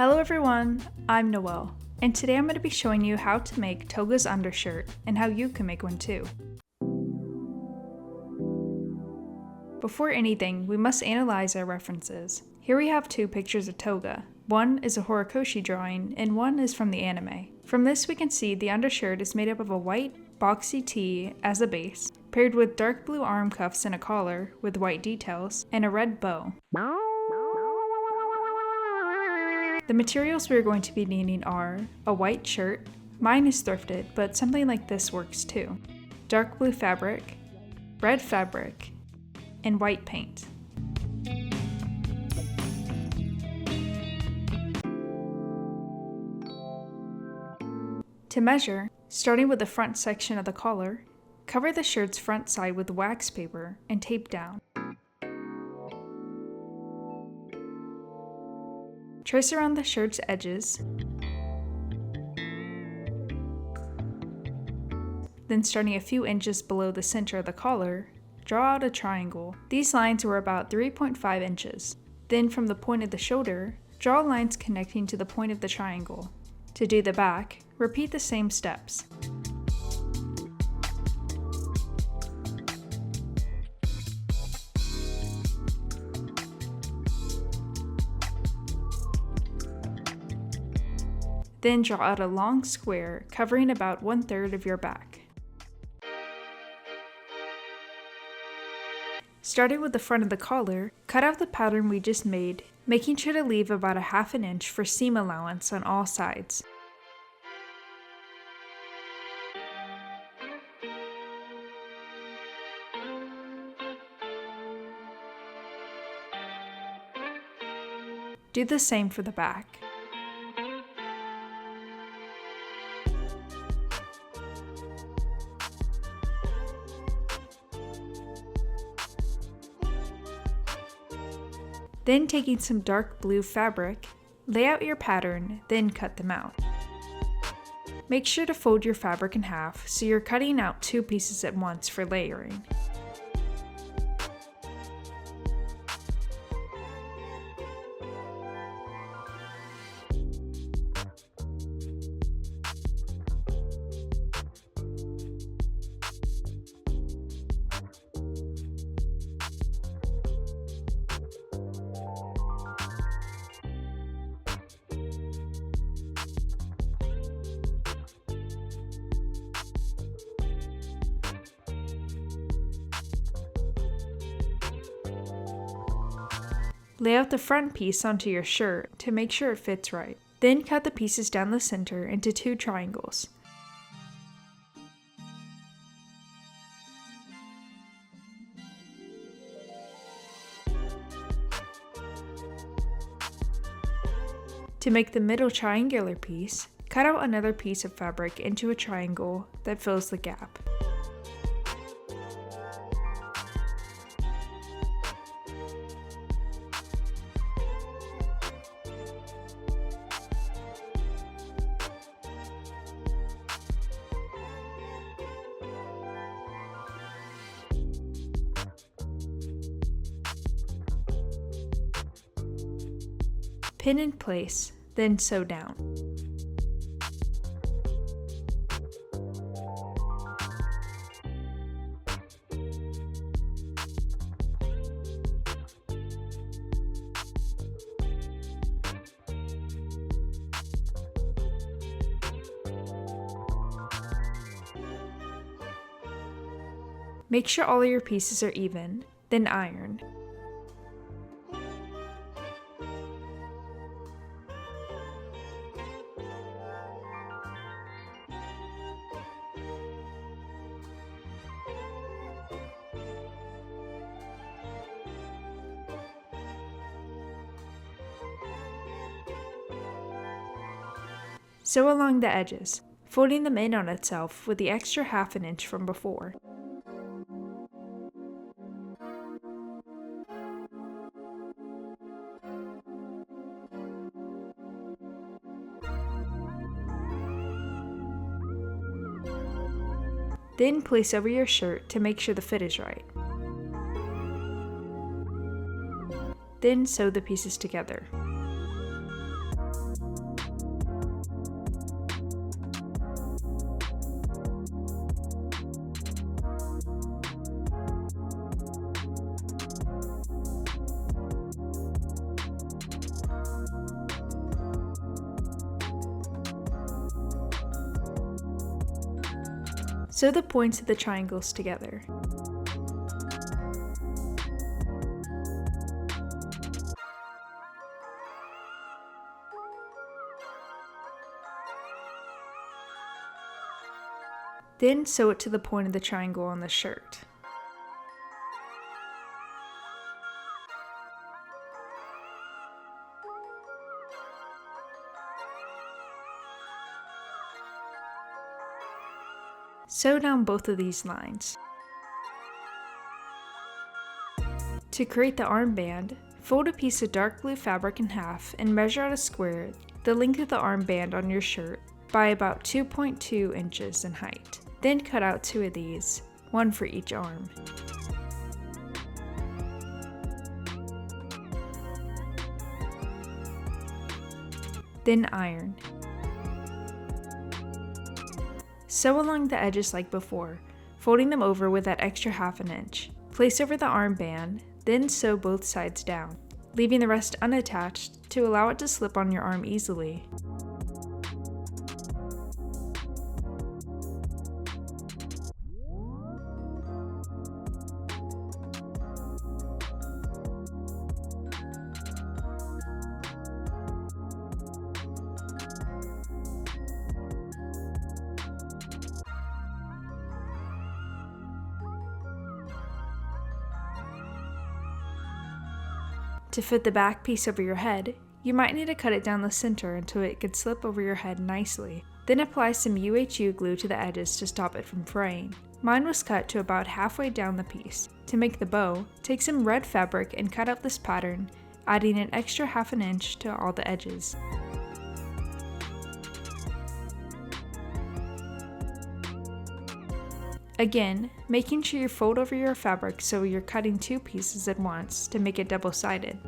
Hello everyone, I'm Noelle, and today I'm going to be showing you how to make Toga's undershirt and how you can make one too. Before anything, we must analyze our references. Here we have two pictures of Toga. One is a Horikoshi drawing, and one is from the anime. From this we can see the undershirt is made up of a white, boxy tee as a base, paired with dark blue arm cuffs and a collar with white details, and a red bow. The materials we are going to be needing are a white shirt, mine is thrifted, but something like this works too, dark blue fabric, red fabric, and white paint. To measure, starting with the front section of the collar, cover the shirt's front side with wax paper and tape down. Trace around the shirt's edges, then starting a few inches below the center of the collar, draw out a triangle. These lines were about 3.5 inches. Then from the point of the shoulder, draw lines connecting to the point of the triangle. To do the back, repeat the same steps. Then draw out a long square covering about 1/3 of your back. Starting with the front of the collar, cut out the pattern we just made, making sure to leave about 1/2 inch for seam allowance on all sides. Do the same for the back. Then taking some dark blue fabric, lay out your pattern, then cut them out. Make sure to fold your fabric in half so you're cutting out 2 pieces at once for layering. Lay out the front piece onto your shirt to make sure it fits right. Then cut the pieces down the center into 2 triangles. To make the middle triangular piece, cut out another piece of fabric into a triangle that fills the gap. Pin in place, then sew down. Make sure all of your pieces are even, then iron. Sew along the edges, folding them in on itself with the extra 1/2 inch from before. Then place over your shirt to make sure the fit is right. Then sew the pieces together. Sew the points of the triangles together. Then sew it to the point of the triangle on the shirt. Sew down both of these lines. To create the armband, fold a piece of dark blue fabric in half and measure out a square the length of the armband on your shirt by about 2.2 inches in height. Then cut out 2 of these, one for each arm. Then iron. Sew along the edges like before, folding them over with that extra ½ inch. Place over the armband, then sew both sides down, leaving the rest unattached to allow it to slip on your arm easily. To fit the back piece over your head, you might need to cut it down the center until it could slip over your head nicely. Then apply some UHU glue to the edges to stop it from fraying. Mine was cut to about halfway down the piece. To make the bow, take some red fabric and cut out this pattern, adding an extra ½ inch to all the edges. Again, making sure you fold over your fabric so you're cutting 2 pieces at once to make it double-sided.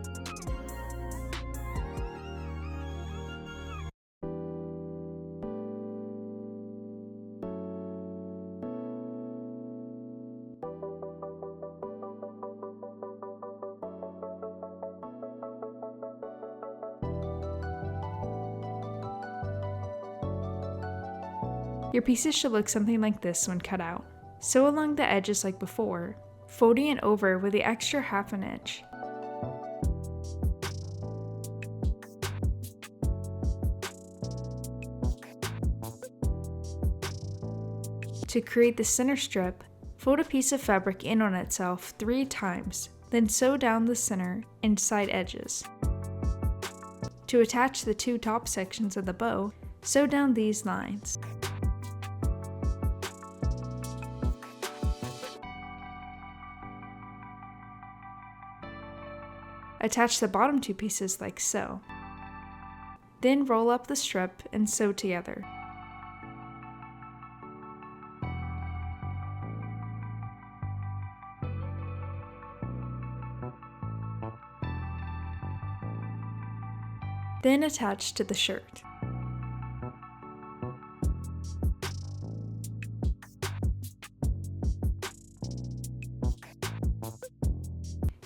Your pieces should look something like this when cut out. Sew along the edges like before, folding it over with the extra ½ inch. To create the center strip, fold a piece of fabric in on itself 3 times, then sew down the center and side edges. To attach the 2 top sections of the bow, sew down these lines. Attach the bottom 2 pieces like so. Then roll up the strip and sew together. Then attach to the shirt.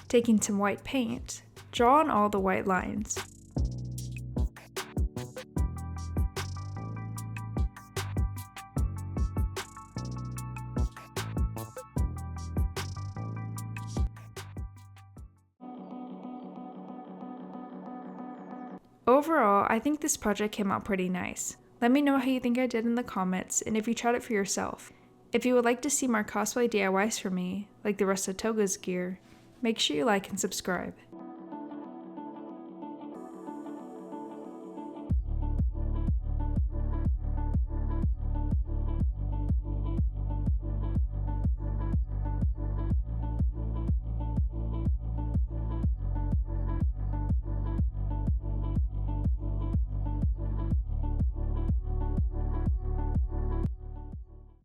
Taking some white paint, draw on all the white lines. Overall, I think this project came out pretty nice. Let me know how you think I did in the comments and if you tried it for yourself. If you would like to see more cosplay DIYs from me, like the rest of Toga's gear, make sure you like and subscribe.